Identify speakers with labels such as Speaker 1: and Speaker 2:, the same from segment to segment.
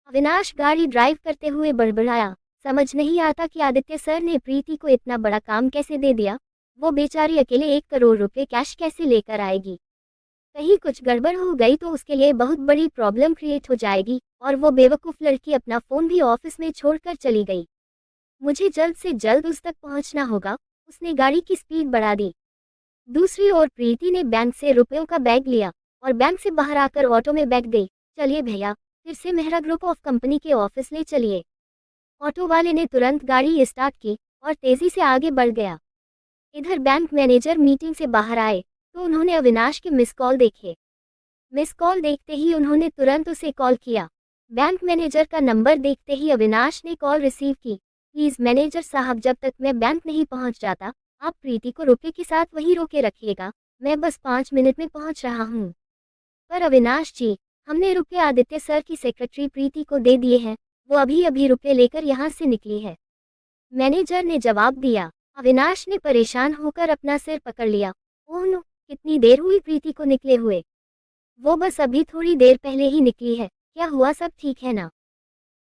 Speaker 1: अविनाश गाड़ी ड्राइव करते हुए बड़बड़ाया। समझ नहीं आता कि आदित्य सर ने प्रीति को इतना बड़ा काम कैसे दे दिया। वो बेचारी अकेले 1 करोड़ रुपए कैश कैसे लेकर आएगी। कहीं कुछ गड़बड़ हो गई तो उसके लिए बहुत बड़ी प्रॉब्लम क्रिएट हो जाएगी। और वो बेवकूफ़ लड़की अपना फ़ोन भी ऑफिस में छोड़कर चली गई। मुझे जल्द से जल्द उस तक पहुंचना होगा। उसने गाड़ी की स्पीड बढ़ा दी। दूसरी ओर प्रीति ने बैंक से रुपयों का बैग लिया और बैंक से बाहर आकर ऑटो में बैठ गई। चलिए भैया, फिर से मेहरा ग्रुप ऑफ कंपनी के ऑफिस ले चलिए। ऑटो वाले ने तुरंत गाड़ी स्टार्ट की और तेजी से आगे बढ़ गया। इधर बैंक मैनेजर मीटिंग से बाहर आए तो उन्होंने अविनाश के मिस कॉल देखे। मिस कॉल देखते ही उन्होंने तुरंत उसे कॉल किया। बैंक मैनेजर का नंबर देखते ही अविनाश ने कॉल रिसीव की। प्लीज़ मैनेजर साहब, जब तक मैं बैंक नहीं पहुंच जाता आप प्रीति को रुपये के साथ वहीं रोके रखिएगा। मैं बस 5 मिनट में पहुंच रहा हूं। पर अविनाश जी, हमने रुपये आदित्य सर की सेक्रेटरी प्रीति को दे दिए हैं। वो अभी अभी रुपये लेकर यहाँ से निकली है, मैनेजर ने जवाब दिया। अविनाश ने परेशान होकर अपना सिर पकड़ लिया। ओह नो, कितनी देर हुई प्रीति को निकले हुए। वो बस अभी थोड़ी देर पहले ही निकली है। क्या हुआ, सब ठीक है ना?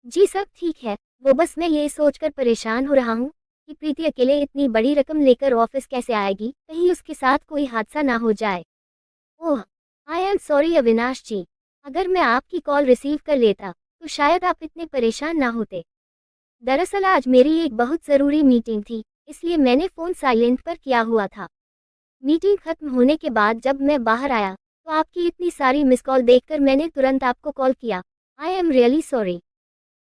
Speaker 1: जी सब ठीक है। वो बस मैं ये सोचकर परेशान हो रहा हूँ कि प्रीति अकेले इतनी बड़ी रकम लेकर ऑफिस कैसे आएगी, कहीं उसके साथ कोई हादसा ना हो जाए। ओह, आई एम सॉरी अविनाश जी। अगर मैं आपकी कॉल रिसीव कर लेता तो शायद आप इतने परेशान ना होते। दरअसल आज मेरी एक बहुत ज़रूरी मीटिंग थी, इसलिए मैंने फ़ोन साइलेंट पर किया हुआ था। मीटिंग खत्म होने के बाद जब मैं बाहर आया तो आपकी इतनी सारी मिस कॉल देखकर मैंने तुरंत आपको कॉल किया। I am really sorry.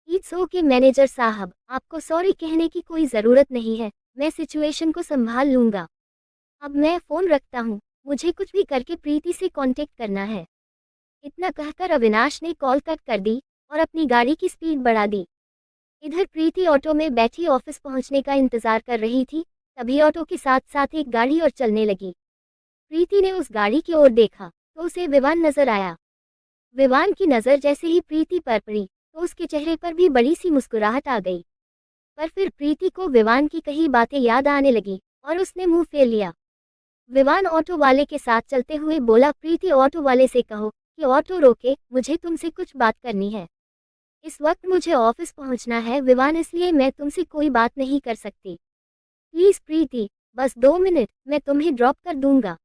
Speaker 1: It's okay manager साहब, आपको सॉरी कहने की कोई ज़रूरत नहीं है। मैं सिचुएशन को संभाल लूँगा। अब मैं फ़ोन रखता हूँ, मुझे कुछ भी करके प्रीति से कांटेक्ट करना है। इतना कहकर अविनाश ने कॉल कट कर दी और अपनी गाड़ी की स्पीड बढ़ा दी। इधर प्रीति ऑटो में बैठी ऑफिस पहुंचने का इंतजार कर रही थी। तभी ऑटो के साथ साथ एक गाड़ी और चलने लगी। प्रीति ने उस गाड़ी की ओर देखा तो उसे विवान नजर आया। विवान की नज़र जैसे ही प्रीति पर पड़ी तो उसके चेहरे पर भी बड़ी सी मुस्कुराहट आ गई। पर फिर प्रीति को विवान की कही बातें याद आने लगी और उसने मुंह फेर लिया। विवान ऑटो वाले के साथ चलते हुए बोला, प्रीति ऑटो वाले से कहो कि ऑटो रोके, मुझे तुमसे कुछ बात करनी है। इस वक्त मुझे ऑफिस पहुंचना है विवान, इसलिए मैं तुमसे कोई बात नहीं कर सकती। प्लीज़ प्रीति, बस 2 मिनट, मैं तुम्हें ड्रॉप कर दूंगा।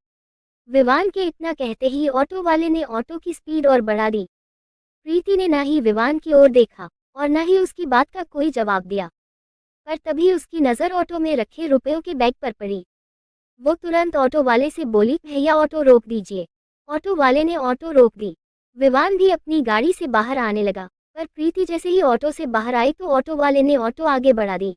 Speaker 1: विवान के इतना कहते ही ऑटो वाले ने ऑटो की स्पीड और बढ़ा दी। प्रीति ने ना ही विवान की ओर देखा और ना ही उसकी बात का कोई जवाब दिया। पर तभी उसकी नज़र ऑटो में रखे रुपयों के बैग पर पड़ी। वो तुरंत ऑटो वाले से बोली, भैया ऑटो रोक दीजिए। ऑटो वाले ने ऑटो रोक दी। विवान भी अपनी गाड़ी से बाहर आने लगा। पर प्रीति जैसे ही ऑटो से बाहर आई तो ऑटो वाले ने ऑटो आगे बढ़ा दी।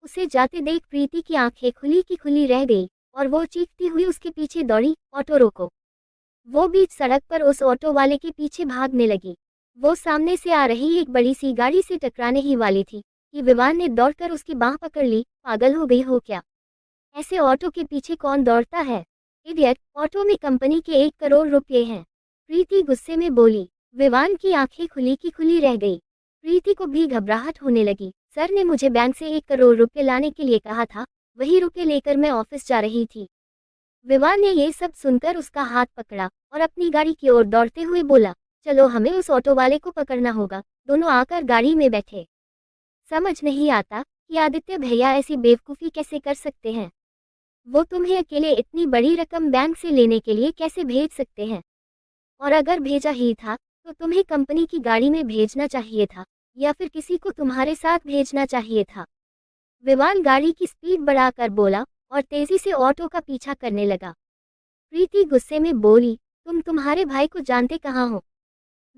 Speaker 1: उसे जाते देख प्रीति की आंखें खुली की खुली रह गई और वो चीखती हुई उसके पीछे दौड़ी, ऑटो रोको। वो बीच सड़क पर उस ऑटो वाले के पीछे भागने लगी। वो सामने से आ रही एक बड़ी सी गाड़ी से टकराने ही वाली थी कि विवान ने दौड़कर उसकी बांह पकड़ ली। पागल हो गई हो क्या? ऐसे ऑटो के पीछे कौन दौड़ता है? इडियट, ऑटो में कंपनी के 1 करोड़ रुपए हैं। प्रीति गुस्से में बोली। विवान की आंखें खुली की खुली रह गई। प्रीति को भी घबराहट होने लगी। सर ने मुझे बैंक से 1 करोड़ रुपए लाने के लिए कहा था, वही रुपए लेकर मैं ऑफिस जा रही थी। विवान ने ये सब सुनकर उसका हाथ पकड़ा और अपनी गाड़ी की ओर दौड़ते हुए बोला, चलो हमें उस ऑटो वाले को पकड़ना होगा। दोनों आकर गाड़ी में बैठे। समझ नहीं आता कि आदित्य भैया ऐसी बेवकूफ़ी कैसे कर सकते हैं। वो तुम्हें अकेले इतनी बड़ी रकम बैंक से लेने के लिए कैसे भेज सकते हैं? और अगर भेजा ही था तो तुम्हें कंपनी की गाड़ी में भेजना चाहिए था या फिर किसी को तुम्हारे साथ भेजना चाहिए था। विवान गाड़ी की स्पीड बढ़ाकर बोला और तेजी से ऑटो का पीछा करने लगा। प्रीति गुस्से में बोली, तुम तुम्हारे भाई को जानते कहाँ हो?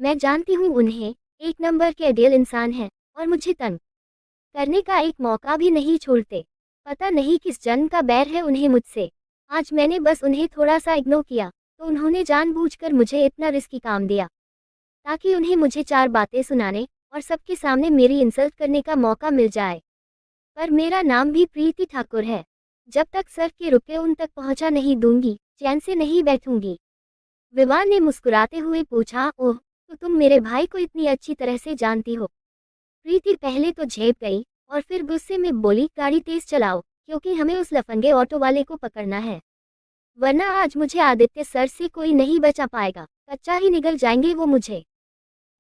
Speaker 1: मैं जानती हूँ उन्हें, 1 नंबर के अडेल इंसान हैं और मुझे तंग करने का एक मौका भी नहीं छोड़ते। पता नहीं किस जन्म का बैर है उन्हें मुझसे। आज मैंने बस उन्हें थोड़ा सा इग्नोर किया तो उन्होंने जानबूझकर मुझे इतना रिस्की काम दिया ताकि उन्हें मुझे 4 बातें सुनाने और सबके सामने मेरी इंसल्ट करने का मौका मिल जाए। पर मेरा नाम भी प्रीति ठाकुर है। जब तक सर के रुपए उन तक पहुंचा नहीं दूंगी, चैन से नहीं बैठूंगी। विवान ने मुस्कुराते हुए पूछा, ओह, तो तुम मेरे भाई को इतनी अच्छी तरह से जानती हो? प्रीति पहले तो झेप गई और फिर गुस्से में बोली, गाड़ी तेज चलाओ क्योंकि हमें उस लफंगे ऑटो वाले को पकड़ना है, वरना आज मुझे आदित्य सर से कोई नहीं बचा पाएगा। कच्चा ही निगल जाएंगे वो मुझे।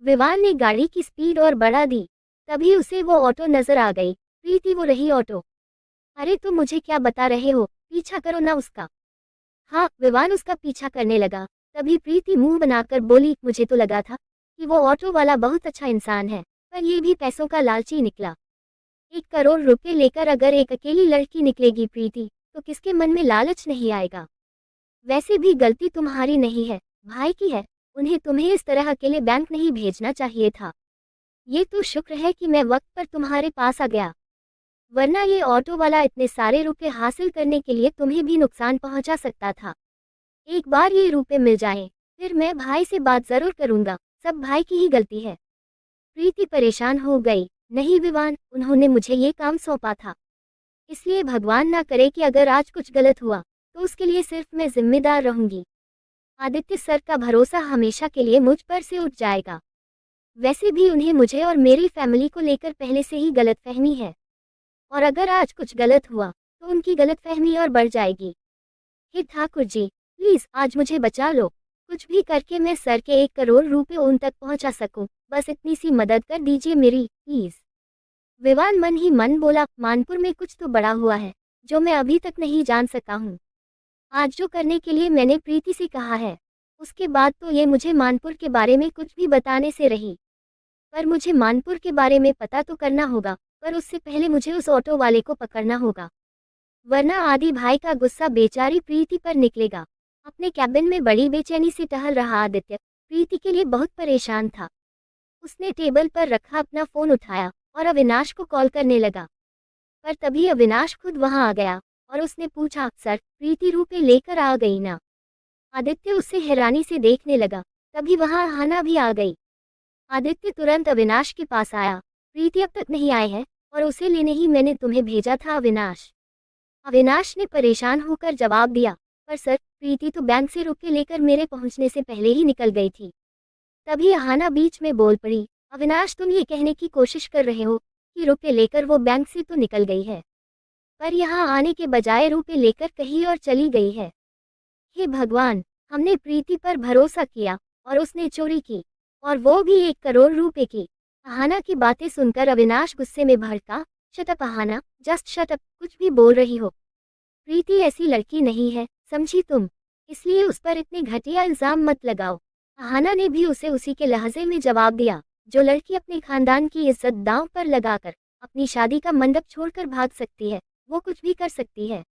Speaker 1: विवान ने गाड़ी की स्पीड और बढ़ा दी। तभी उसे वो ऑटो नजर आ गई। प्रीति वो रही ऑटो। अरे तुम मुझे क्या बता रहे हो, पीछा करो ना उसका। हाँ, विवान उसका पीछा करने लगा। तभी प्रीति मुंह बनाकर बोली, मुझे तो लगा था कि वो ऑटो वाला बहुत अच्छा इंसान है, पर ये भी पैसों का लालची निकला। 1 करोड़ रुपए लेकर अगर एक अकेली लड़की निकलेगी प्रीति, तो किसके मन में लालच नहीं आएगा। वैसे भी गलती तुम्हारी नहीं है, भाई की है। उन्हें तुम्हें इस तरह अकेले बैंक नहीं भेजना चाहिए था। ये तो शुक्र है कि मैं वक्त पर तुम्हारे पास आ गया, वरना ये ऑटो वाला इतने सारे रुपए हासिल करने के लिए तुम्हें भी नुकसान पहुंचा सकता था। एक बार ये रुपए मिल जाएं, फिर मैं भाई से बात जरूर करूंगा। सब भाई की ही गलती है। प्रीति परेशान हो गई। नहीं विवान, उन्होंने मुझे ये काम सौंपा था, इसलिए भगवान ना करे कि अगर आज कुछ गलत हुआ तो उसके लिए सिर्फ मैं जिम्मेदार रहूंगी। आदित्य सर का भरोसा हमेशा के लिए मुझ पर से उठ जाएगा। वैसे भी उन्हें मुझे और मेरी फैमिली को लेकर पहले से ही गलतफहमी है, और अगर आज कुछ गलत हुआ तो उनकी गलतफहमी और बढ़ जाएगी। हे ठाकुर जी, प्लीज आज मुझे बचा लो। कुछ भी करके मैं सर के 1 करोड़ रुपए उन तक पहुंचा सकूं, बस इतनी सी मदद कर दीजिए मेरी, प्लीज। विवान मन ही मन बोला, मानपुर में कुछ तो बड़ा हुआ है जो मैं अभी तक नहीं जान सका हूँ। आज जो करने के लिए मैंने प्रीति से कहा है, उसके बाद तो ये मुझे मानपुर के बारे में कुछ भी बताने से रही। पर मुझे मानपुर के बारे में पता तो करना होगा, पर उससे पहले मुझे उस ऑटो वाले को पकड़ना होगा, वरना आदि भाई का गुस्सा बेचारी प्रीति पर निकलेगा। अपने कैबिन में बड़ी बेचैनी से टहल रहा आदित्य प्रीति के लिए बहुत परेशान था। उसने टेबल पर रखा अपना फोन उठाया और अविनाश को कॉल करने लगा। पर तभी अविनाश खुद वहां आ गया और उसने पूछा, सर प्रीति रुपए लेकर आ गई ना? आदित्य उससे हैरानी से देखने लगा। तभी वहां हाना भी आ गई। आदित्य तुरंत अविनाश के पास आया। प्रीति अब तक नहीं आए हैं और उसे लेने ही मैंने तुम्हें भेजा था अविनाश। अविनाश ने परेशान होकर जवाब दिया, पर सर प्रीति तो बैंक से रुपए लेकर मेरे पहुंचने से पहले ही निकल गई थी। तभी अहाना बीच में बोल पड़ी, अविनाश तुम ये कहने की कोशिश कर रहे हो कि रुपए लेकर वो बैंक से तो निकल गई है, पर यहाँ आने के बजाय रुपए लेकर कहीं और चली गई है। हे भगवान, हमने प्रीति पर भरोसा किया और उसने चोरी की, और वो भी 1 करोड़ रुपए की। अहाना की बातें सुनकर अविनाश गुस्से में भड़का, shut up Ahana, just shut up, कुछ भी बोल रही हो। प्रीति ऐसी लड़की नहीं है, समझी तुम, इसलिए उस पर इतने घटिया इल्जाम मत लगाओ। अहाना ने भी उसे उसी के लहजे में जवाब दिया, जो लड़की अपने खानदान की इज्जत दांव पर लगाकर अपनी शादी का मंडप छोड़कर भाग सकती है, वो कुछ भी कर सकती है।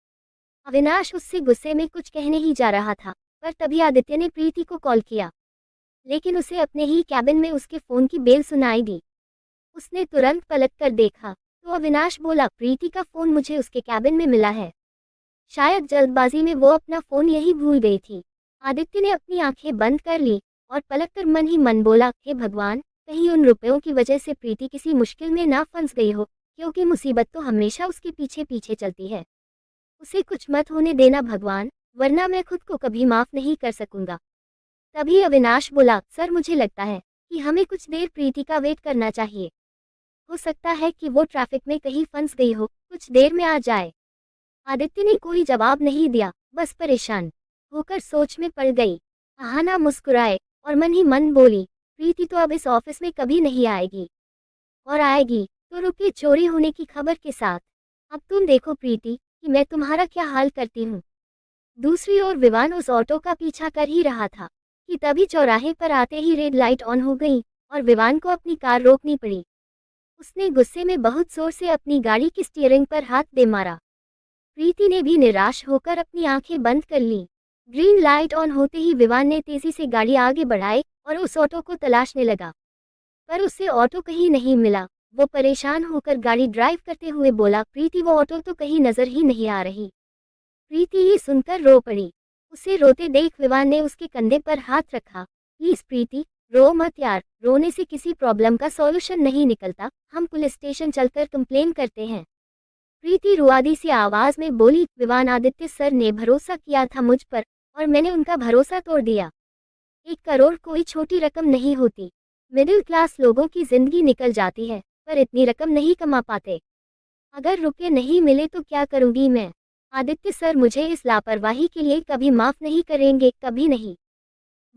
Speaker 1: अविनाश उससे गुस्से में कुछ कहने ही जा रहा था, पर तभी आदित्य ने प्रीति को कॉल किया, लेकिन उसे अपने ही कैबिन में उसके फोन की बेल सुनाई दी। उसने तुरंत पलट कर देखा तो अविनाश बोला, प्रीति का फोन मुझे उसके कैबिन में मिला है। शायद जल्दबाजी में वो अपना फोन यही भूल गई थी। आदित्य ने अपनी आंखें बंद कर ली और पलटकर मन ही मन बोला, हे भगवान, कहीं उन रुपयों की वजह से प्रीति किसी मुश्किल में ना फंस गई हो, क्योंकि मुसीबत तो हमेशा उसके पीछे पीछे चलती है। उसे कुछ मत होने देना भगवान, वरना मैं खुद को कभी माफ नहीं कर सकूंगा। तभी अविनाश बोला, सर मुझे लगता है कि हमें कुछ देर प्रीति का वेट करना चाहिए। हो सकता है कि वो ट्रैफिक में कहीं फंस गई हो, कुछ देर में आ जाए। आदित्य ने कोई जवाब नहीं दिया, बस परेशान होकर सोच में पड़ गई। अहाना मुस्कुराए और मन ही मन बोली, प्रीति तो अब इस ऑफिस में कभी नहीं आएगी, और आएगी तो रुपये चोरी होने की खबर के साथ। अब तुम देखो प्रीति कि मैं तुम्हारा क्या हाल करती हूँ। दूसरी ओर विवान उस ऑटो का पीछा कर ही रहा था कि तभी चौराहे पर आते ही रेड लाइट ऑन हो गई और विवान को अपनी कार रोकनी पड़ी। उसने गुस्से में बहुत जोर से अपनी गाड़ी की स्टीयरिंग पर हाथ दे मारा। प्रीति ने भी निराश होकर अपनी आंखें बंद कर ली। ग्रीन लाइट ऑन होते ही विवान ने तेजी से गाड़ी आगे बढ़ाई और उस ऑटो को तलाशने लगा, पर उससे ऑटो कहीं नहीं मिला। वो परेशान होकर गाड़ी ड्राइव करते हुए बोला, प्रीति वो ऑटो तो कहीं नजर ही नहीं आ रही। प्रीति ये सुनकर रो पड़ी। उसे रोते देख विवान ने उसके कंधे पर हाथ रखा, प्लीज प्रीति, रो मत यार, रोने से किसी प्रॉब्लम का सॉल्यूशन नहीं निकलता, हम पुलिस स्टेशन चलकर कंप्लेन करते हैं। प्रीति रुआदी सी आवाज में बोली, विवान आदित्य सर ने भरोसा किया था मुझ पर और मैंने उनका भरोसा तोड़ दिया। 1 करोड़ कोई छोटी रकम नहीं होती। मिडिल क्लास लोगों की जिंदगी निकल जाती है, पर इतनी रकम नहीं कमा पाते। अगर रुपये नहीं मिले तो क्या करूंगी मैं? आदित्य सर मुझे इस लापरवाही के लिए कभी माफ नहीं करेंगे, कभी नहीं।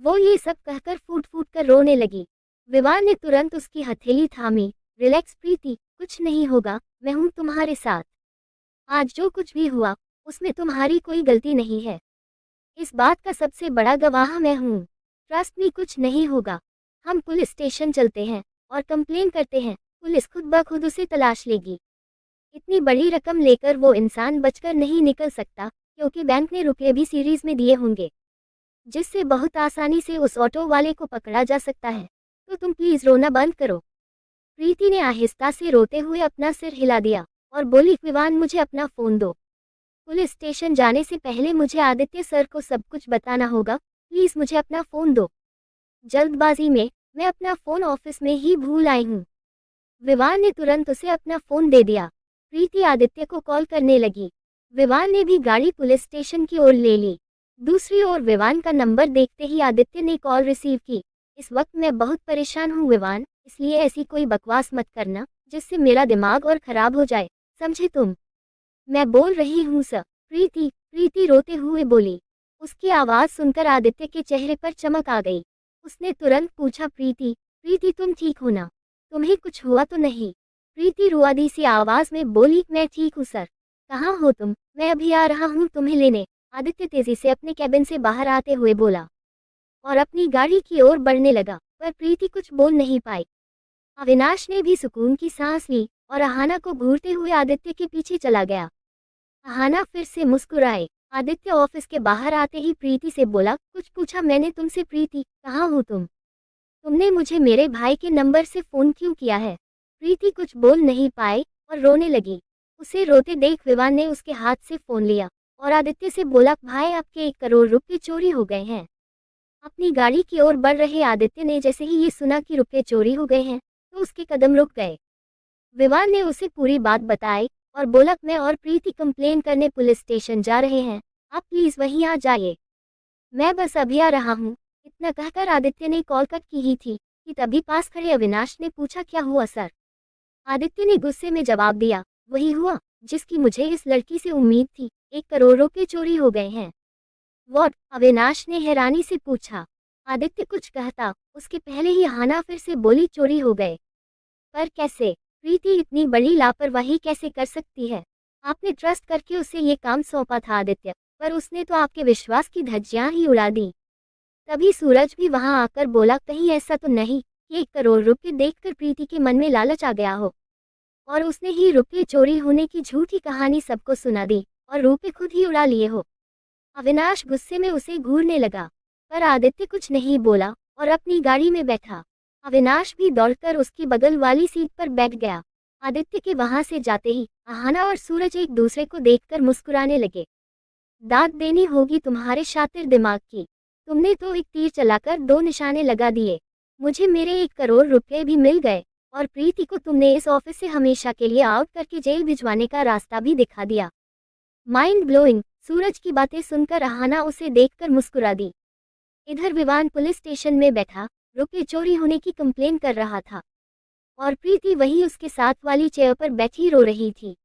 Speaker 1: वो ये सब कहकर फूट फूट कर रोने लगी। विवान ने तुरंत उसकी हथेली थामी। रिलैक्स प्रीति, कुछ नहीं होगा, मैं हूँ तुम्हारे साथ। आज जो कुछ भी हुआ उसमें तुम्हारी कोई गलती नहीं है। इस बात का सबसे बड़ा गवाह मैं हूँ। ट्रस्ट मी, कुछ नहीं होगा। हम पुलिस स्टेशन चलते हैं और कंप्लेन करते हैं, पुलिस खुद ब खुद उसे तलाश लेगी। इतनी बड़ी रकम लेकर वो इंसान बचकर नहीं निकल सकता, क्योंकि बैंक ने रुपये भी सीरीज में दिए होंगे, जिससे बहुत आसानी से उस ऑटो वाले को पकड़ा जा सकता है। तो तुम प्लीज रोना बंद करो। प्रीति ने आहिस्ता से रोते हुए अपना सिर हिला दिया और बोली, विवान मुझे अपना फ़ोन दो। पुलिस स्टेशन जाने से पहले मुझे आदित्य सर को सब कुछ बताना होगा, प्लीज़ मुझे अपना फ़ोन दो। जल्दबाजी में मैं अपना फ़ोन ऑफिस में ही भूल आई हूँ। विवान ने तुरंत उसे अपना फ़ोन दे दिया। प्रीति आदित्य को कॉल करने लगी। विवान ने भी गाड़ी पुलिस स्टेशन की ओर ले ली। दूसरी ओर विवान का नंबर देखते ही आदित्य ने कॉल रिसीव की। इस वक्त मैं बहुत परेशान हूँ विवान, इसलिए ऐसी कोई बकवास मत करना जिससे मेरा दिमाग और ख़राब हो जाए, समझे तुम? मैं बोल रही हूँ सर। प्रीति रोते हुए बोली। उसकी आवाज़ सुनकर आदित्य के चेहरे पर चमक आ गई। उसने तुरंत पूछा, प्रीति तुम ठीक हो ना? तुम्हें कुछ हुआ तो नहीं? प्रीति रुआदी सी आवाज़ में बोली, मैं ठीक हूँ सर। कहाँ हो तुम? मैं अभी आ रहा हूँ तुम्हें लेने। आदित्य तेजी से अपने कैबिन से बाहर आते हुए बोला और अपनी गाड़ी की ओर बढ़ने लगा, पर प्रीति कुछ बोल नहीं पाई। अविनाश ने भी सुकून की सांस ली और अहाना को घूरते हुए आदित्य के पीछे चला गया। अहाना फिर से मुस्कुराए। आदित्य ऑफिस के बाहर आते ही प्रीति से बोला, कुछ पूछा मैंने तुमसे प्रीति, कहाँ हो तुम? तुमने मुझे मेरे भाई के नंबर से फ़ोन क्यों किया है? प्रीति कुछ बोल नहीं पाई और रोने लगी। उसे रोते देख विवान ने उसके हाथ से फ़ोन लिया और आदित्य से बोला, भाई आपके 1 करोड़ रुपये चोरी हो गए हैं। अपनी गाड़ी की ओर बढ़ रहे आदित्य ने जैसे ही ये सुना कि रुपये चोरी हो गए हैं, तो उसके कदम रुक गए। विवान ने उसे पूरी बात बताई और बोला, मैं और प्रीति कंप्लेन करने पुलिस स्टेशन जा रहे हैं, आप प्लीज़ वहीं आ जाइए। मैं बस अभी आ रहा हूँ। इतना कहकर आदित्य ने कॉल कट की ही थी कि तभी पास खड़े अविनाश ने पूछा, क्या हुआ सर? आदित्य ने गुस्से में जवाब दिया, वही हुआ जिसकी मुझे इस लड़की से उम्मीद थी, 1 करोड़ रुपये चोरी हो गए हैं। व्हाट? अविनाश ने हैरानी से पूछा। आदित्य कुछ कहता उसके पहले ही हाना फिर से बोली, चोरी हो गए? पर कैसे? प्रीति इतनी बड़ी लापरवाही कैसे कर सकती है? आपने ट्रस्ट करके उसे ये काम सौंपा था आदित्य, पर उसने तो आपके विश्वास की धज्जियां ही उड़ा दी। तभी सूरज भी वहां आकर बोला, कहीं ऐसा तो नहीं कि 1 करोड़ रुपये देखकर प्रीति के मन में लालच आ गया हो और उसने ही रुपये चोरी होने की झूठी कहानी सबको सुना दी और रुपये खुद ही उड़ा लिए हो? अविनाश गुस्से में उसे घूरने लगा, पर आदित्य कुछ नहीं बोला और अपनी गाड़ी में बैठा। अविनाश भी दौड़कर उसकी बगल वाली सीट पर बैठ गया। आदित्य के वहां से जाते ही अहाना और सूरज एक दूसरे को देखकर मुस्कुराने लगे। दाद देनी होगी तुम्हारे शातिर दिमाग की। तुमने तो एक तीर चलाकर 2 निशाने लगा दिए। मुझे मेरे 1 करोड़ रुपए भी मिल गए और प्रीति को तुमने इस ऑफिस से हमेशा के लिए आउट करके जेल भिजवाने का रास्ता भी दिखा दिया। Mind blowing. सूरज की बातें सुनकर अहाना उसे देखकर मुस्कुरा दी। इधर विवान पुलिस स्टेशन में बैठा रुपये चोरी होने की कंप्लेन कर रहा था और प्रीति वही उसके साथ वाली चेयर पर बैठी रो रही थी।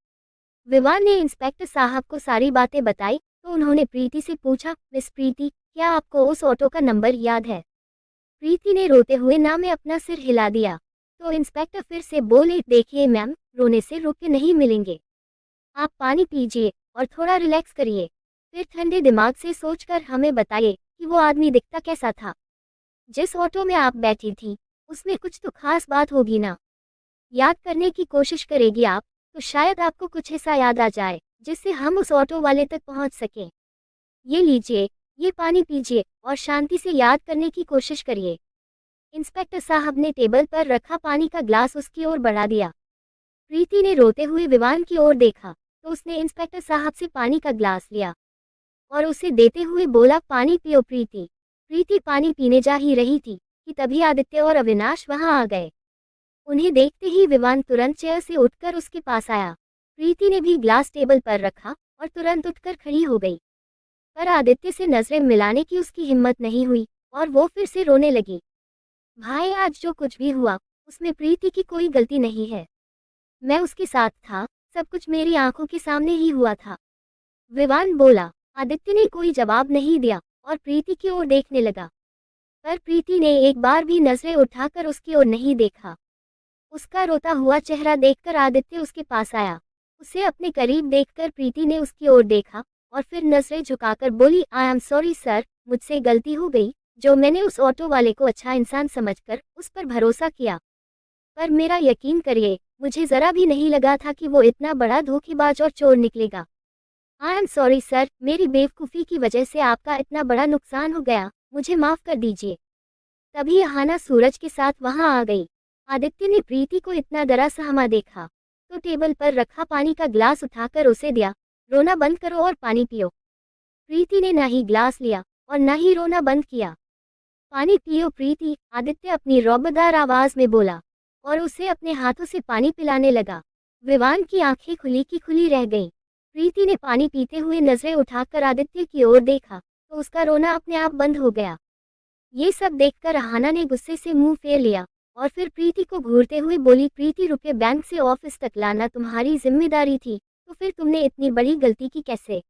Speaker 1: विवान ने इंस्पेक्टर साहब को सारी बातें बताई तो उन्होंने प्रीति से पूछा, मिस प्रीति, क्या आपको उस ऑटो का नंबर याद है? प्रीति ने रोते हुए ना में अपना सिर हिला दिया। तो इंस्पेक्टर फिर से बोले, देखिए मैम, रोने से रुपये नहीं मिलेंगे। आप पानी पीजिए और थोड़ा रिलैक्स करिए, फिर ठंडे दिमाग से सोचकर हमें बताइए कि वो आदमी दिखता कैसा था। जिस ऑटो में आप बैठी थी उसमें कुछ तो खास बात होगी ना? याद करने की कोशिश करेगी आप तो शायद आपको कुछ ऐसा याद आ जाए जिससे हम उस ऑटो वाले तक पहुंच सकें। ये लीजिए, ये पानी पीजिए और शांति से याद करने की कोशिश करिए। इंस्पेक्टर साहब ने टेबल पर रखा पानी का ग्लास उसकी ओर बढ़ा दिया। प्रीति ने रोते हुए विवान की ओर देखा तो उसने इंस्पेक्टर साहब से पानी का ग्लास लिया और उसे देते हुए बोला, पानी पियो प्रीति। प्रीति पानी पीने जा ही रही थी कि तभी आदित्य और अविनाश वहां आ गए। उन्हें देखते ही विवान तुरंत चेयर से उठकर उसके पास आया। प्रीति ने भी ग्लास टेबल पर रखा और तुरंत उठकर खड़ी हो गई, पर आदित्य से नजरें मिलाने की उसकी हिम्मत नहीं हुई और वो फिर से रोने लगी। भाई, आज जो कुछ भी हुआ उसमें प्रीति की कोई गलती नहीं है। मैं उसके साथ था, सब कुछ मेरी आंखों के सामने ही हुआ था। विवान बोला। आदित्य ने कोई जवाब नहीं दिया और प्रीति की ओर देखने लगा। पर प्रीति ने एक बार भी नजरें उठाकर उसकी ओर नहीं देखा। उसका रोता हुआ चेहरा देखकर आदित्य उसके पास आया। उसे अपने करीब देखकर प्रीति ने उसकी ओर देखा और फिर नजरें झुकाकर बोली, आई एम सॉरी सर, मुझसे गलती हो गई, जो मैंने उस ऑटो वाले को अच्छा इंसान समझकर उस पर भरोसा किया। पर मेरा यकीन करिए, मुझे जरा भी नहीं लगा था कि वो इतना बड़ा धोखेबाज और चोर निकलेगा। आई एम सॉरी सर, मेरी बेवकूफ़ी की वजह से आपका इतना बड़ा नुकसान हो गया, मुझे माफ़ कर दीजिए। तभी अहाना सूरज के साथ वहां आ गई। आदित्य ने प्रीति को इतना डरा सहमा देखा तो टेबल पर रखा पानी का ग्लास उठाकर उसे दिया। रोना बंद करो और पानी पियो। प्रीति ने ना ही ग्लास लिया और ना ही रोना बंद किया। पानी पियो प्रीति, आदित्य अपनी रौबदार आवाज में बोला और उसे अपने हाथों से पानी पिलाने लगा। विवान की आंखें खुली की खुली रह गईं। प्रीति ने पानी पीते हुए नजरें उठाकर आदित्य की ओर देखा तो उसका रोना अपने आप बंद हो गया। ये सब देखकर अहाना ने गुस्से से मुंह फेर लिया और फिर प्रीति को घूरते हुए बोली, प्रीति रुपये बैंक से ऑफिस तक लाना तुम्हारी जिम्मेदारी थी, तो फिर तुमने इतनी बड़ी गलती की कैसे?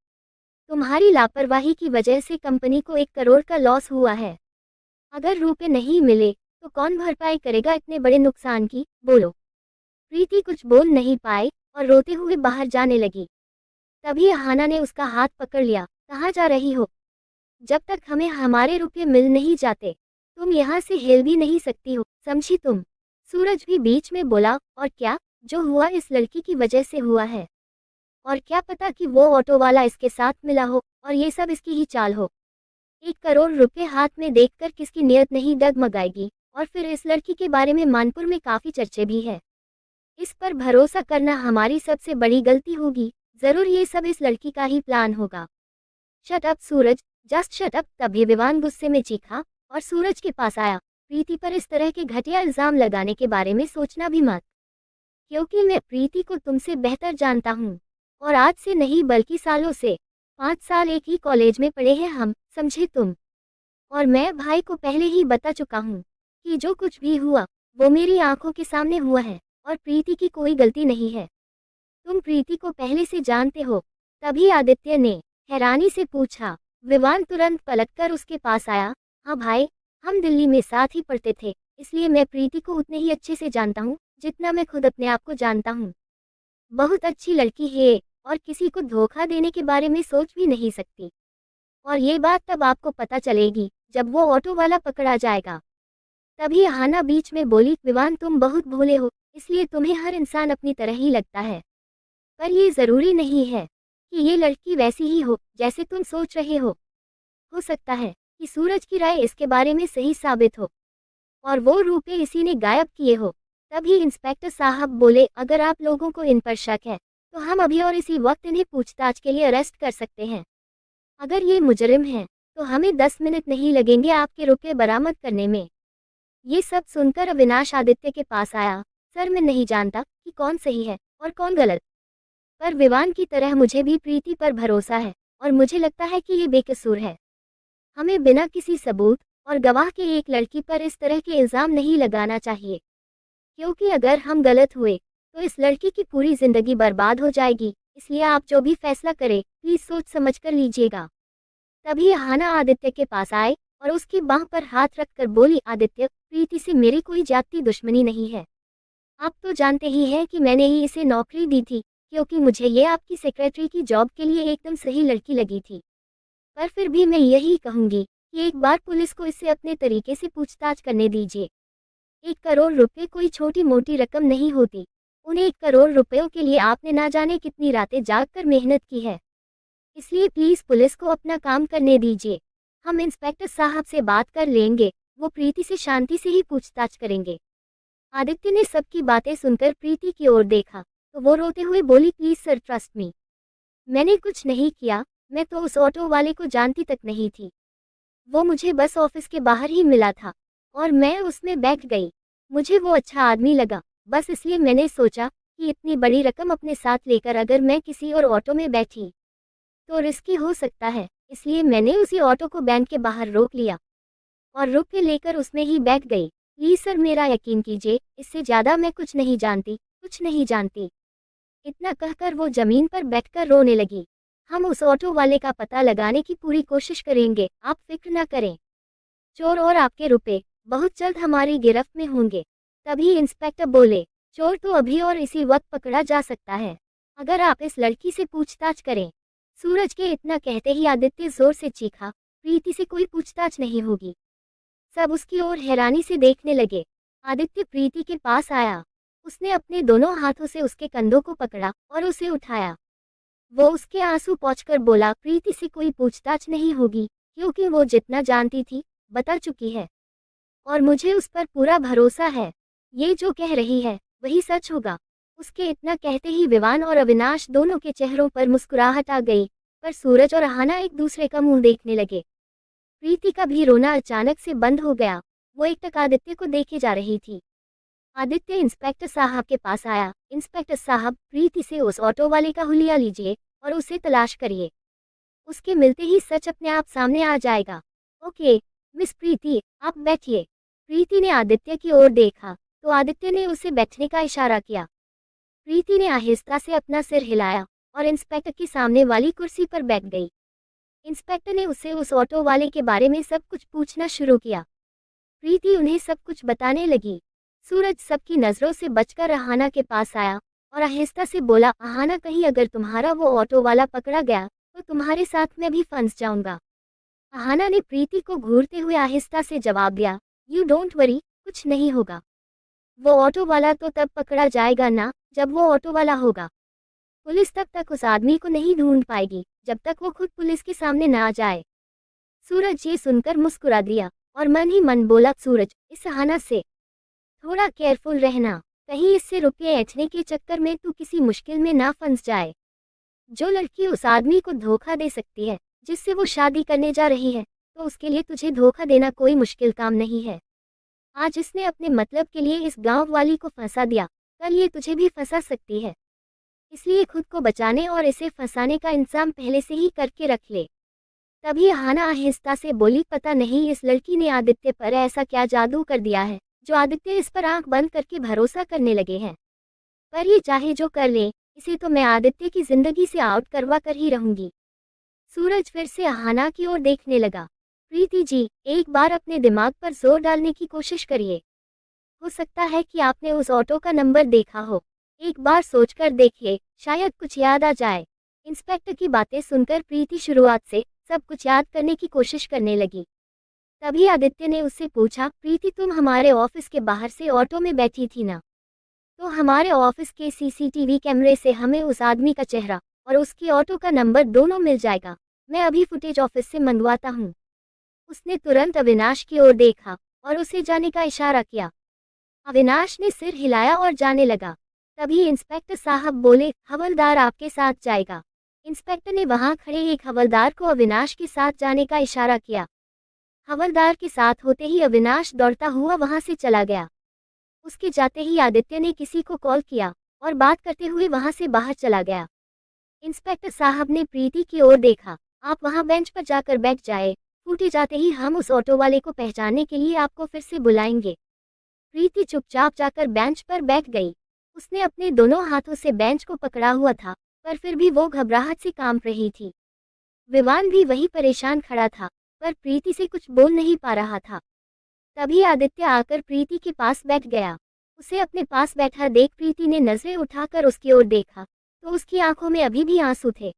Speaker 1: तुम्हारी लापरवाही की वजह से कंपनी को 1 करोड़ का लॉस हुआ है। अगर रुपए नहीं मिले तो कौन भरपाई करेगा इतने बड़े नुकसान की? बोलो। प्रीति कुछ बोल नहीं पाए और रोते हुए बाहर जाने लगी। तभी अहाना ने उसका हाथ पकड़ लिया। कहाँ जा रही हो? जब तक हमें हमारे रुपये मिल नहीं जाते तुम यहाँ से हिल भी नहीं सकती हो, समझी तुम? सूरज भी बीच में बोला, और क्या, जो हुआ इस लड़की की वजह से हुआ है? और क्या पता कि वो ऑटो वाला इसके साथ मिला हो और ये सब इसकी ही चाल हो। 1 करोड़ रुपए हाथ में देखकर किसकी नियत नहीं डगमगाएगी। और फिर इस लड़की के बारे में मानपुर में काफी चर्चे भी है। इस पर भरोसा करना हमारी सबसे बड़ी गलती होगी। जरूर ये सब इस लड़की का ही प्लान होगा। शट अप सूरज, जस्ट शट अप। तभी विवान गुस्से में चीखा और सूरज के पास आया। प्रीति पर इस तरह के घटिया इल्जाम लगाने के बारे में सोचना भी मत, क्योंकि मैं प्रीति को तुमसे बेहतर जानता हूँ। और आज से नहीं बल्कि सालों से, 5 साल एक ही कॉलेज में पढ़े हैं हम, समझे तुम? और मैं भाई को पहले ही बता चुका हूँ कि जो कुछ भी हुआ वो मेरी आंखों के सामने हुआ है और प्रीति की कोई गलती नहीं है। तुम प्रीति को पहले से जानते हो? तभी आदित्य ने हैरानी से पूछा। विवान तुरंत पलटकर उसके पास आया। हाँ भाई, हम दिल्ली में साथ ही पढ़ते थे, इसलिए मैं प्रीति को उतने ही अच्छे से जानता हूँ जितना मैं खुद अपने आप को जानता हूँ। बहुत अच्छी लड़की है और किसी को धोखा देने के बारे में सोच भी नहीं सकती। और ये बात तब आपको पता चलेगी जब वो ऑटो वाला पकड़ा जाएगा। तभी अहाना बीच में बोली, विवान तुम बहुत भोले हो, इसलिए तुम्हें हर इंसान अपनी तरह ही लगता है। पर ये जरूरी नहीं है कि ये लड़की वैसी ही हो जैसे तुम सोच रहे हो। हो सकता है कि सूरज की राय इसके बारे में सही साबित हो और वो रुपए इसी ने गायब किए हो। तभी इंस्पेक्टर साहब बोले, अगर आप लोगों को इन पर शक है तो हम अभी और इसी वक्त इन्हें पूछताछ के लिए अरेस्ट कर सकते हैं। अगर ये मुजरिम हैं तो हमें 10 मिनट नहीं लगेंगे आपके रुपये बरामद करने में। ये सब सुनकर अविनाश आदित्य के पास आया। सर, मैं नहीं जानता कि कौन सही है और कौन गलत, पर विवान की तरह मुझे भी प्रीति पर भरोसा है और मुझे लगता है कि ये बेकसूर है। हमें बिना किसी सबूत और गवाह के एक लड़की पर इस तरह के इल्ज़ाम नहीं लगाना चाहिए, क्योंकि अगर हम गलत हुए तो इस लड़की की पूरी जिंदगी बर्बाद हो जाएगी। इसलिए आप जो भी फैसला करें प्लीज सोच समझ कर लीजिएगा। तभी अहाना आदित्य के पास आए और उसकी बांह पर हाथ रखकर बोली, आदित्य, प्रीति से मेरी कोई जाती दुश्मनी नहीं है। आप तो जानते ही हैं कि मैंने ही इसे नौकरी दी थी क्योंकि मुझे ये आपकी सेक्रेटरी की जॉब के लिए एकदम सही लड़की लगी थी। पर फिर भी मैं यही कहूँगी कि एक बार पुलिस को इससे अपने तरीके से पूछताछ करने दीजिए। 1 करोड़ रुपए कोई छोटी मोटी रकम नहीं होती। उन 1 करोड़ रुपयों के लिए आपने ना जाने कितनी रातें जागकर मेहनत की है। इसलिए प्लीज पुलिस को अपना काम करने दीजिए। हम इंस्पेक्टर साहब से बात कर लेंगे, वो प्रीति से शांति से ही पूछताछ करेंगे। आदित्य ने सबकी बातें सुनकर प्रीति की ओर देखा तो वो रोते हुए बोली, प्लीज सर, ट्रस्ट मी, मैंने कुछ नहीं किया। मैं तो उस ऑटो वाले को जानती तक नहीं थी। वो मुझे बस ऑफिस के बाहर ही मिला था और मैं उसमें बैठ गई। मुझे वो अच्छा आदमी लगा, बस इसलिए मैंने सोचा कि इतनी बड़ी रकम अपने साथ लेकर अगर मैं किसी और ऑटो में बैठी तो रिस्की हो सकता है, इसलिए मैंने उसी ऑटो को बैंक के बाहर रोक लिया और रुक के लेकर उसमें ही बैठ गई। प्लीज सर, मेरा यकीन कीजिए, इससे ज़्यादा मैं कुछ नहीं जानती, कुछ नहीं जानती। इतना कहकर वो जमीन पर बैठकर रोने लगी। हम उस ऑटो वाले का पता लगाने की पूरी कोशिश करेंगे, आप फिक्र न करें। चोर और आपके रुपए बहुत जल्द हमारी गिरफ्त में होंगे। तभी इंस्पेक्टर बोले, चोर तो अभी और इसी वक्त पकड़ा जा सकता है, अगर आप इस लड़की से पूछताछ करें। सूरज के इतना कहते ही आदित्य जोर से चीखा, प्रीति से कोई पूछताछ नहीं होगी। सब उसकी ओर हैरानी से देखने लगे। आदित्य प्रीति के पास आया। उसने अपने दोनों हाथों से उसके कंधों को पकड़ा और उसे उठाया। वो उसके आंसू पोंछकर बोला, प्रीति से कोई पूछताछ नहीं होगी, क्योंकि वो जितना जानती थी बता चुकी है, और मुझे उस पर पूरा भरोसा है। ये जो कह रही है वही सच होगा। उसके इतना कहते ही विवान और अविनाश दोनों के चेहरों पर मुस्कुराहट आ गई, पर सूरज और अहाना एक दूसरे का मुंह देखने लगे। प्रीति का भी रोना अचानक से बंद हो गया। वो एकटक आदित्य को देखे जा रही थी। आदित्य इंस्पेक्टर साहब के पास आया। इंस्पेक्टर साहब, प्रीति से उस ऑटो वाले का हुलिया लीजिए और उसे तलाश करिए। उसके मिलते ही सच अपने आप सामने आ जाएगा। ओके मिस प्रीति, आप बैठिए। प्रीति ने आदित्य की ओर देखा तो आदित्य ने उसे बैठने का इशारा किया। प्रीति ने आहिस्ता से अपना सिर हिलाया और इंस्पेक्टर के सामने वाली कुर्सी पर बैठ गई। इंस्पेक्टर ने उसे उस ऑटो वाले के बारे में सब कुछ पूछना शुरू किया। प्रीति उन्हें सब कुछ बताने लगी। सूरज सबकी नज़रों से बचकर अहाना के पास आया और आहिस्ता से बोला, अहाना, कहीं अगर तुम्हारा वो ऑटो वाला पकड़ा गया तो तुम्हारे साथ मैं भी फंस जाऊंगा। अहाना ने प्रीति को घूरते हुए आहिस्ता से जवाब दिया, यू डोंट वरी, कुछ नहीं होगा। वो ऑटो वाला तो तब पकड़ा जाएगा ना जब वो ऑटो वाला होगा। पुलिस तब तक उस आदमी को नहीं ढूंढ पाएगी जब तक वो खुद पुलिस के सामने ना आ जाए। सूरज ये सुनकर मुस्कुरा दिया और मन ही मन बोला, सूरज, इस अहाना से थोड़ा केयरफुल रहना, कहीं इससे रुपये ऐंठने के चक्कर में तू किसी मुश्किल में ना फंस जाए। जो लड़की उस आदमी को धोखा दे सकती है जिससे वो शादी करने जा रही है, तो उसके लिए तुझे धोखा देना कोई मुश्किल काम नहीं है। आज इसने अपने मतलब के लिए इस गांव वाली को फंसा दिया, कल ये तुझे भी फंसा सकती है। इसलिए खुद को बचाने और इसे फंसाने का इंतजाम पहले से ही करके रख ले। तभी अहाना आहिस्ता से बोली, पता नहीं इस लड़की ने आदित्य पर ऐसा क्या जादू कर दिया है जो आदित्य इस पर आंख बंद करके भरोसा करने लगे हैं। पर ये चाहे जो कर ले, इसे तो मैं आदित्य की जिंदगी से आउट करवा कर ही रहूंगी। सूरज फिर से अहाना की ओर देखने लगा। प्रीति जी, एक बार अपने दिमाग पर जोर डालने की कोशिश करिए। हो सकता है कि आपने उस ऑटो का नंबर देखा हो। एक बार सोचकर देखिए, शायद कुछ याद आ जाए। इंस्पेक्टर की बातें सुनकर प्रीति शुरुआत से सब कुछ याद करने की कोशिश करने लगी। तभी आदित्य ने उससे पूछा, प्रीति, तुम हमारे ऑफिस के बाहर से ऑटो में बैठी थी ना? तो हमारे ऑफिस के सीसीटीवी कैमरे से हमें उस आदमी का चेहरा और उसकी ऑटो का नंबर दोनों मिल जाएगा। मैं अभी फुटेज ऑफिस से मंगवाता हूँ। उसने तुरंत अविनाश की ओर देखा और उसे जाने का इशारा किया। अविनाश ने सिर हिलाया और जाने लगा। तभी इंस्पेक्टर साहब बोले, हवलदार आपके साथ जाएगा। इंस्पेक्टर ने वहां खड़े एक हवलदार को अविनाश के साथ जाने का इशारा किया। हवलदार के साथ होते ही अविनाश दौड़ता हुआ वहां से चला गया। उसके जाते ही आदित्य ने किसी को कॉल किया और बात करते हुए वहां से बाहर चला गया। इंस्पेक्टर साहब ने प्रीति की ओर देखा, आप वहां बेंच पर जाकर बैठ जाए, फूटे जाते ही हम उस ऑटो वाले को पहचानने के लिए आपको फिर से बुलाएंगे। प्रीति चुपचाप जाकर बेंच पर बैठ गई। उसने अपने दोनों हाथों से बेंच को पकड़ा हुआ था, पर फिर भी वो घबराहट से कांप रही थी। विवान भी वही परेशान खड़ा था, पर प्रीति से कुछ बोल नहीं पा रहा था। तभी आदित्य आकर प्रीति के पास बैठ गया। उसे अपने पास बैठा देख प्रीति ने नजरें उठाकर उसकी ओर देखा तो उसकी आंखों में अभी भी आंसू थे।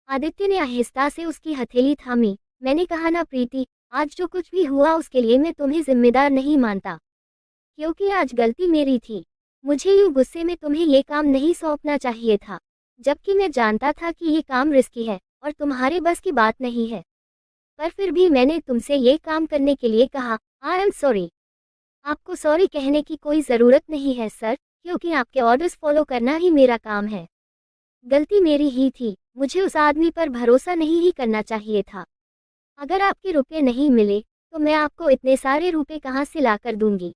Speaker 1: आदित्य ने आहिस्ता से उसकी हथेली थामी। मैंने कहा ना प्रीति, आज जो कुछ भी हुआ उसके लिए मैं तुम्हें जिम्मेदार नहीं मानता, क्योंकि आज गलती मेरी थी। मुझे यूं गुस्से में तुम्हें ये काम नहीं सौंपना चाहिए था, जबकि मैं जानता था कि ये काम रिस्की है और तुम्हारे बस की बात नहीं है। पर फिर भी मैंने तुमसे ये काम करने के लिए कहा। I am sorry. आपको सॉरी कहने की कोई ज़रूरत नहीं है सर, क्योंकि आपके ऑर्डर्स फॉलो करना ही मेरा काम है। गलती मेरी ही थी, मुझे उस आदमी पर भरोसा नहीं ही करना चाहिए था। अगर आपके रुपए नहीं मिले तो मैं आपको इतने सारे रुपए कहाँ से ला कर दूंगी?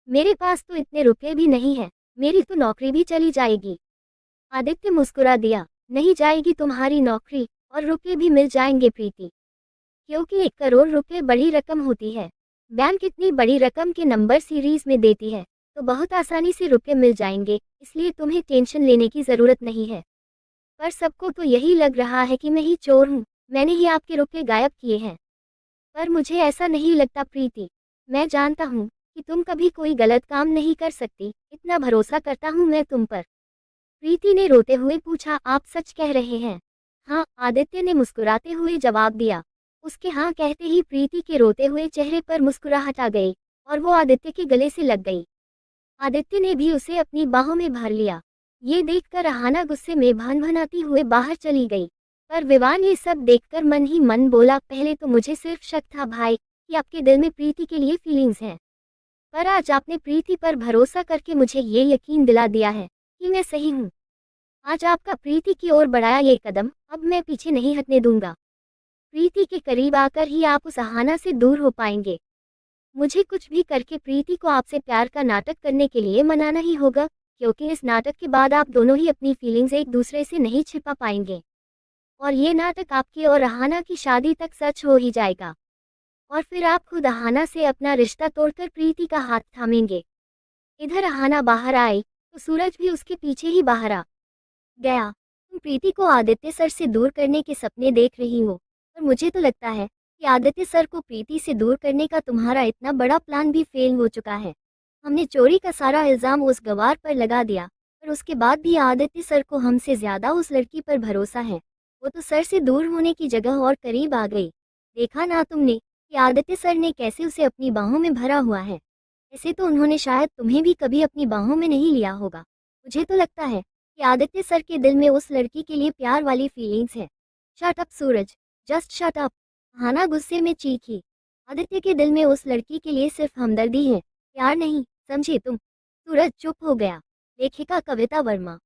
Speaker 1: मेरे पास तो इतने रुपए भी नहीं है, मेरी तो नौकरी भी चली जाएगी। आदित्य मुस्कुरा दिया, नहीं जाएगी तुम्हारी नौकरी और रुपए भी मिल जाएंगे प्रीति, क्योंकि 1 करोड़ रुपए बड़ी रकम होती है। बैंक इतनी बड़ी रकम के नंबर सीरीज में देती है तो बहुत आसानी से रुपए मिल जाएंगे, इसलिए तुम्हें टेंशन लेने की ज़रूरत नहीं है। पर सबको तो यही लग रहा है कि मैं ही चोर हूँ, मैंने ही आपके रुपए गायब किए हैं। पर मुझे ऐसा नहीं लगता प्रीति। मैं जानता हूँ कि तुम कभी कोई गलत काम नहीं कर सकती, इतना भरोसा करता हूँ मैं तुम पर। प्रीति ने रोते हुए पूछा, आप सच कह रहे हैं? हाँ, आदित्य ने मुस्कुराते हुए जवाब दिया। उसके हाँ कहते ही प्रीति के रोते हुए चेहरे पर मुस्कुराहट आ गई और वो आदित्य के गले से लग गई। आदित्य ने भी उसे अपनी बाहों में भर लिया। ये देखकर अहाना गुस्से में भन-भनाती हुए बाहर चली गई। पर विवान ये सब देखकर मन ही मन बोला, पहले तो मुझे सिर्फ शक था भाई कि आपके दिल में प्रीति के लिए फीलिंग्स हैं। पर आज आपने प्रीति पर भरोसा करके मुझे ये यकीन दिला दिया है कि मैं सही हूँ। आज आपका प्रीति की ओर बढ़ाया ये कदम अब मैं पीछे नहीं हटने दूंगा। प्रीति के करीब आकर ही आप उस अहाना से दूर हो पाएंगे। मुझे कुछ भी करके प्रीति को आपसे प्यार का नाटक करने के लिए मनाना ही होगा, क्योंकि इस नाटक के बाद आप दोनों ही अपनी फीलिंग्स एक दूसरे से नहीं छिपा पाएंगे। और ये नाटक आपकी और अहाना की शादी तक सच हो ही जाएगा। और फिर आप खुद अहाना से अपना रिश्ता तोड़कर प्रीति का हाथ थामेंगे। इधर अहाना बाहर आई तो सूरज भी उसके पीछे ही बाहर आ गया। तुम प्रीति को आदित्य सर से दूर करने के सपने देख रही हो, और मुझे तो लगता है कि आदित्य सर को प्रीति से दूर करने का तुम्हारा इतना बड़ा प्लान भी फेल हो चुका है। हमने चोरी का सारा इल्ज़ाम उस गवार पर लगा दिया, पर उसके बाद भी आदित्य सर को हमसे ज़्यादा उस लड़की पर भरोसा है। वो तो सर से दूर होने की जगह और करीब आ गई। देखा ना तुमने कि आदित्य सर ने कैसे उसे अपनी बाहों में भरा हुआ है। ऐसे तो उन्होंने शायद तुम्हें भी कभी अपनी बाहों में नहीं लिया होगा। मुझे तो लगता है कि आदित्य सर के दिल में उस लड़की के लिए प्यार वाली फीलिंग्स है। शट अप सूरज, जस्ट शट अप। हाना गुस्से में चीखी। आदित्य के दिल में उस लड़की के लिए सिर्फ हमदर्दी है, प्यार नहीं, समझे तुम? सूरज चुप हो गया। लेखिका कविता वर्मा।